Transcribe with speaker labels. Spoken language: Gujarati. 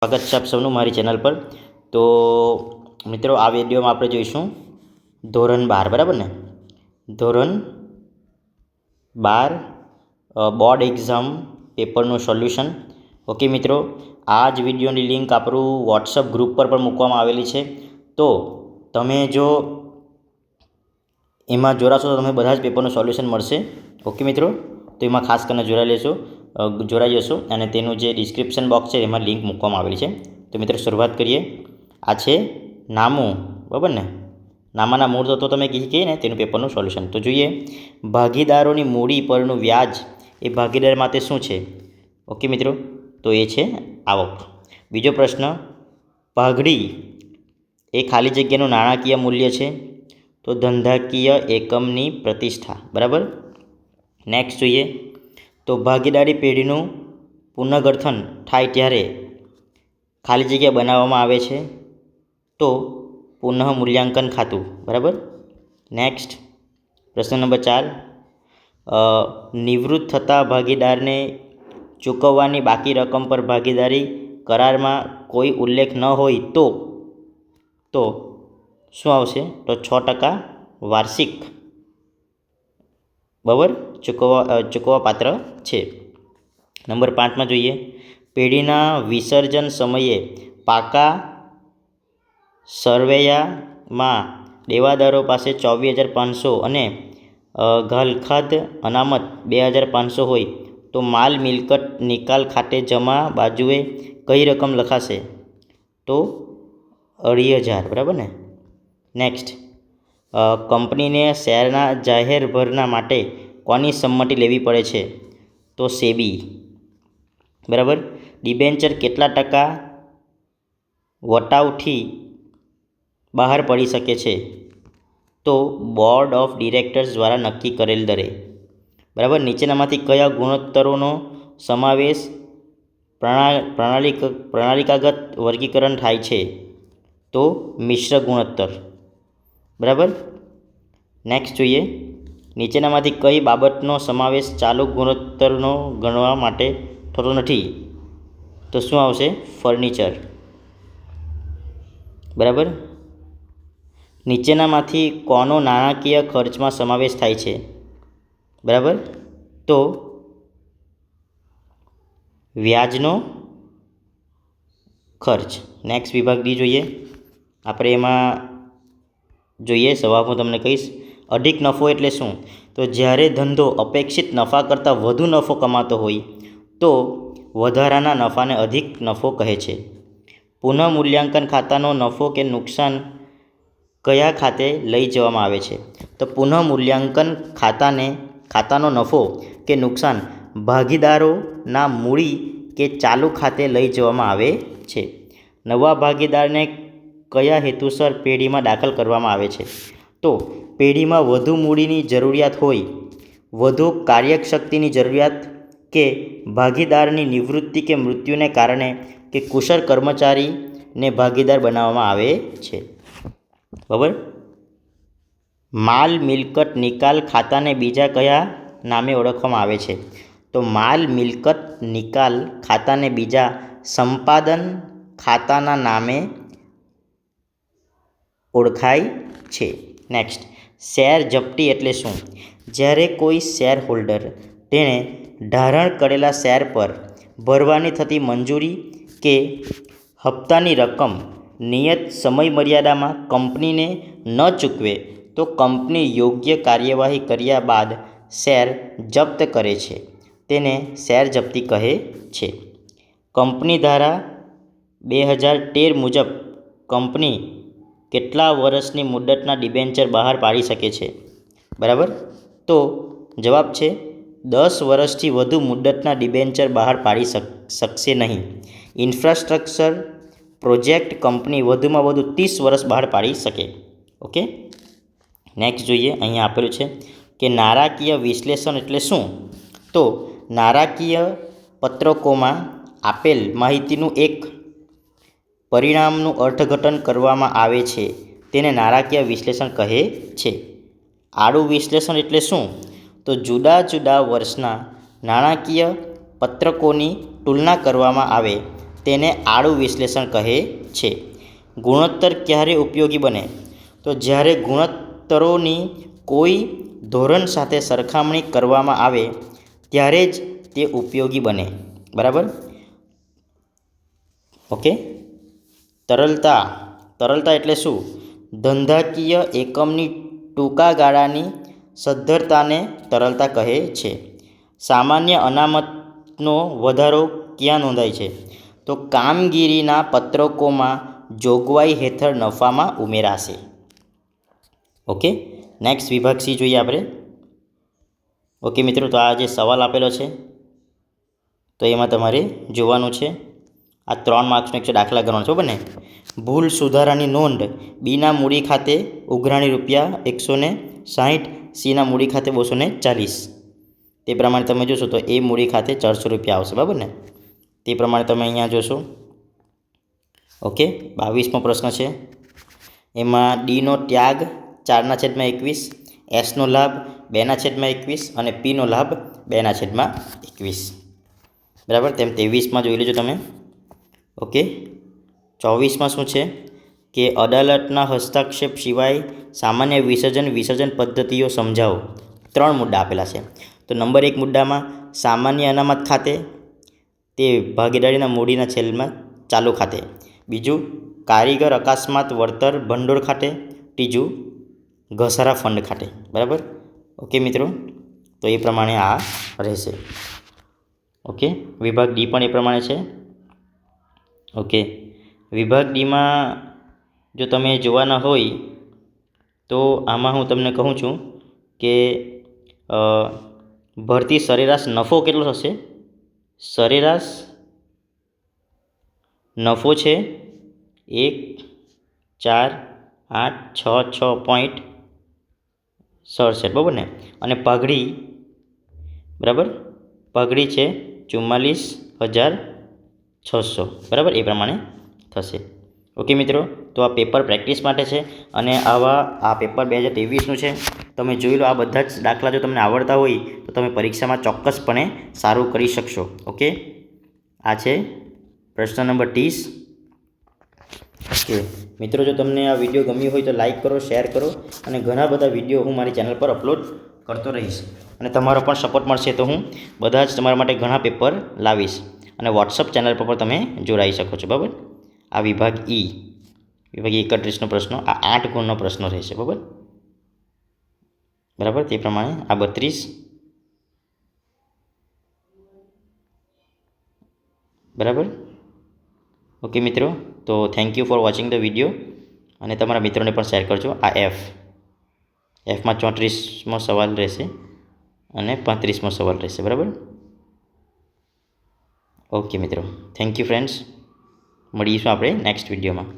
Speaker 1: સ્વાગત છે આપ સૌનું મારી ચેનલ પર। તો મિત્રો આ વિડીયોમાં આપણે જોઈશું ધોરણ 12 બરાબર ને, ધોરણ 12 બોર્ડ એક્ઝામ પેપરનું સોલ્યુશન। ઓકે મિત્રો, આ જ વિડીયોની લિંક આપણું વોટ્સઅપ ગ્રુપ પર પણ મૂકવામાં આવેલી છે। તો તમે જો એમાં જોડાશો તો તમે બધા જ પેપરનું સોલ્યુશન મળશે। ઓકે મિત્રો, તો એમાં ખાસ કરીને જોડાઈ જશો અને તેનું જે ડિસ્ક્રિપ્શન બોક્સ છે એમાં લિંક મૂકવામાં આવેલી છે। તો મિત્રો શરૂઆત કરીએ। આ છે નામું, બરાબર ને, નામાના મૂળ તત્વો તમે કહીએ ને તેનું પેપરનું સોલ્યુશન। તો જોઈએ, ભાગીદારોની મૂડી પરનું વ્યાજ એ ભાગીદાર માટે શું છે? ઓકે મિત્રો, તો એ છે આવક। બીજો પ્રશ્ન, પાઘડી એ ખાલી જગ્યાનું નાણાકીય મૂલ્ય છે, તો ધંધાકીય એકમની પ્રતિષ્ઠા, બરાબર। નેક્સ્ટ જોઈએ, તો ભાગીદારી પેઢીનું પુનર્ગઠન થાય ત્યારે ખાલી જગ્યા બનાવવામાં આવે છે, તો પુનઃ મૂલ્યાંકન ખાતું, બરાબર। નેક્સ્ટ પ્રશ્ન નંબર 4, નિવૃત્ત થતા ભાગીદારને ચૂકવવાની બાકી રકમ પર ભાગીદારી કરારમાં કોઈ ઉલ્લેખ ન હોય તો શું આવશે? તો 6% વાર્ષિક, બરાબર, ચૂકવવા પાત્ર છે। નંબર 5માં જોઈએ, પેઢીના વિસર્જન સમયે પાકા સરવૈયામાં દેવાદારો પાસે 24,500 અને ઘાલખાદ અનામત 2,500 હોય તો માલ મિલકત નિકાલ ખાતે જમા બાજુએ કઈ રકમ લખાશે? તો 2,500, બરાબર ને। નેક્સ્ટ, કંપનીને શેરના જાહેર ભરના માટે કોની સંમતિ લેવી પડે છે? તો સેબી, બરાબર। ડિબેન્ચર કેટલા ટકા વટાવથી બહાર પડી શકે છે? તો બોર્ડ ઓફ ડિરેક્ટર્સ દ્વારા નક્કી કરેલ દરે, બરાબર। નીચેનામાંથી કયા ગુણોત્તરોનો સમાવેશ પ્રણાલિકાગત વર્ગીકરણ થાય છે? તો મિશ્ર ગુણોત્તર, બરાબર। નેક્સ્ટ જોઈએ, નીચેનામાંથી કઈ બાબતનો સમાવેશ ચાલુ ગુણોત્તરનો ગણવા માટે થતો નથી? તો શું આવશે? ફર્નિચર, બરાબર। નીચેનામાંથી કોનો નાણાકીય ખર્ચમાં સમાવેશ થાય છે? બરાબર, તો વ્યાજનો ખર્ચ। નેક્સ્ટ વિભાગ ડી જોઈએ, આપણે એમાં જોઈએ, સવાલ હું તમને કહીશ, અધિક નફો એટલે શું? તો જ્યારે ધંધો અપેક્ષિત નફા કરતાં વધુ નફો કમાતો હોય તો વધારાના નફાને અધિક નફો કહે છે। પુનઃ મૂલ્યાંકન ખાતાનો નફો કે નુકસાન કયા ખાતે લઈ જવામાં આવે છે? તો પુનઃ મૂલ્યાંકન ખાતાનો નફો કે નુકસાન ભાગીદારોના મૂડી કે ચાલુ ખાતે લઈ જવામાં આવે છે। નવા ભાગીદારને કયા હેતુસર પેઢીમાં દાખલ કરવામાં આવે છે? તો પેઢીમાં વધુ મૂડીની જરૂરિયાત હોય, વધુ કાર્યશક્તિની જરૂરિયાત, કે ભાગીદારની નિવૃત્તિ કે મૃત્યુને કારણે કે કુશળ કર્મચારીને ભાગીદાર બનાવવામાં આવે છે, બરાબર। માલ મિલકત નિકાલ ખાતાને બીજા કયા નામે ઓળખવામાં આવે છે? તો માલ મિલકત નિકાલ ખાતાને બીજા સંપાદન ખાતાના નામે ઓળખાય છે। નેક્સ્ટ, શેર જપ્તી એટલે શું? જ્યારે કોઈ શેર હોલ્ડર તેણે ધારણ કરેલા શેર પર ભરવાની થતી મંજૂરી કે હપ્તાની રકમ નિયત સમયમર્યાદામાં કંપનીને ન ચૂકવે તો કંપની યોગ્ય કાર્યવાહી કર્યા બાદ શેર જપ્ત કરે છે, તેને શેર જપ્તી કહે છે। કંપની ધારા 2013 મુજબ કંપની કેટલા વર્ષની મુદતના ડિબેન્ચર બહાર પાડી શકે છે? બરાબર, તો જવાબ છે 10 વર્ષથી વધુ મુદતના ડિબેન્ચર બહાર પાડી શકશે નહીં। ઇન્ફ્રાસ્ટ્રક્ચર પ્રોજેક્ટ કંપની વધુમાં વધુ 30 વર્ષ બહાર પાડી શકે। ઓકે, નેક્સ્ટ જોઈએ, અહીંયા આપેલું છે કે નાણાકીય વિશ્લેષણ એટલે શું? તો નાણાકીય પત્રકોમાં આપેલ માહિતીનું એક પરિણામનું અર્થઘટન કરવામાં આવે છે, તેને નાણાકીય વિશ્લેષણ કહે છે। આડું વિશ્લેષણ એટલે શું? તો જુદા જુદા વર્ષના નાણાકીય પત્રકોની તુલના કરવામાં આવે તેને આડું વિશ્લેષણ કહે છે. ગુણોત્તર ક્યારે ઉપયોગી બને? તો જ્યારે ગુણોત્તરોની કોઈ ધોરણ સાથે સરખામણી કરવામાં આવે ત્યારે જ તે ઉપયોગી બને. બરાબર. ઓકે. તરલતા એટલે શું? ધંધાકીય એકમની ટૂંકા ગાળાની સદ્ધરતાને તરલતા કહે છે. સામાન્ય અનામતનો વધારો ક્યાં નોંધાય છે? તો કામગીરીના પત્રકોમાં જોગવાઈ હેઠળ નફામાં ઉમેરાશે. ઓકે. નેક્સ્ટ વિભાગ સી જોઈએ આપણે. ઓકે મિત્રો, તો આ જે સવાલ આપેલો છે તો એમાં તમારે જોવાનું છે. આ 3 માર્ક્સનો એક છે, દાખલા ગણવાનો છે, બરાબર ને? ભૂલ સુધારાની નોંધ બીના મૂડી ખાતે ઉઘરાણી ₹160, સીના મૂડી ખાતે 240. તે પ્રમાણે તમે જોશો તો એ મૂડી ખાતે ₹400 આવશે. બરાબર ને? તે પ્રમાણે તમે અહીંયા જોશો. ઓકે. 22મો પ્રશ્ન છે. એમાં ડીનો ત્યાગ 4/21, એસનો લાભ 2/21 અને પીનો લાભ 2/21. બરાબર. તેમ 23માં જોઈ લેજો તમે. ઓકે. 24માં શું છે કે અદાલતના હસ્તક્ષેપ સિવાય સામાન્ય વિસર્જન પદ્ધતિઓ સમજાવો. 3 મુદ્દા આપેલા છે. તો નંબર 1 મુદ્દામાં સામાન્ય અનામત ખાતે, તે ભાગીદારીના મૂડીના છેલ્લમાં ચાલુ ખાતે. બીજું કારીગર અકસ્માત વળતર ભંડોળ ખાતે. ત્રીજું ઘસારા ફંડ ખાતે. બરાબર. ઓકે મિત્રો, તો એ પ્રમાણે આ રહેશે. ઓકે. વિભાગ ડી પણ એ પ્રમાણે છે. ઓકે. વિભાગ ડીમાં જો તમે જોવાના હોય તો આમાં હું તમને કહું છું કે ભરતી સરેરાશ નફો કેટલો થશે? સરેરાશ નફો છે 1,4,8,6,6.67. બરાબર ને? અને પગડી, બરાબર, પગડી છે 44,600. બરાબર. એ પ્રમાણે થશે. ઓકે મિત્રો, તો આ પેપર પ્રેક્ટિસ માટે છે અને આ પેપર 2023નું છે. તમે જોઈ લો. આ બધા જ દાખલા જો તમને આવડતા હોય તો તમે પરીક્ષામાં ચોક્કસપણે સારું કરી શકશો. ઓકે. આ છે પ્રશ્ન નંબર 30. ઓકે મિત્રો, જો તમને આ વિડીયો ગમ્યો હોય તો લાઈક કરો, શેર કરો અને ઘણા બધા વિડીયો હું મારી ચેનલ પર અપલોડ કરતો રહીશ. અને તમારો પણ સપોર્ટ મળશે તો હું બધા જ તમારા માટે ઘણા પેપર લાવીશ. અને વોટ્સઅપ ચેનલ પર તમે જોડાઈ શકો છો. બરાબર. આ વિભાગ 31નો પ્રશ્ન, આ 8 ગુણનો પ્રશ્ન રહેશે. બરાબર. તે પ્રમાણે આ 32. બરાબર. ઓકે મિત્રો, તો thank you for watching the video અને તમારા મિત્રોને પણ શેર કરજો. આ એફમાં 34મો સવાલ રહેશે અને 35મો સવાલ રહેશે. બરાબર. ઓકે મિત્રો, થેન્ક યુ ફ્રેન્ડ્સ. મળીશું આપણે નેક્સ્ટ વિડીયોમાં.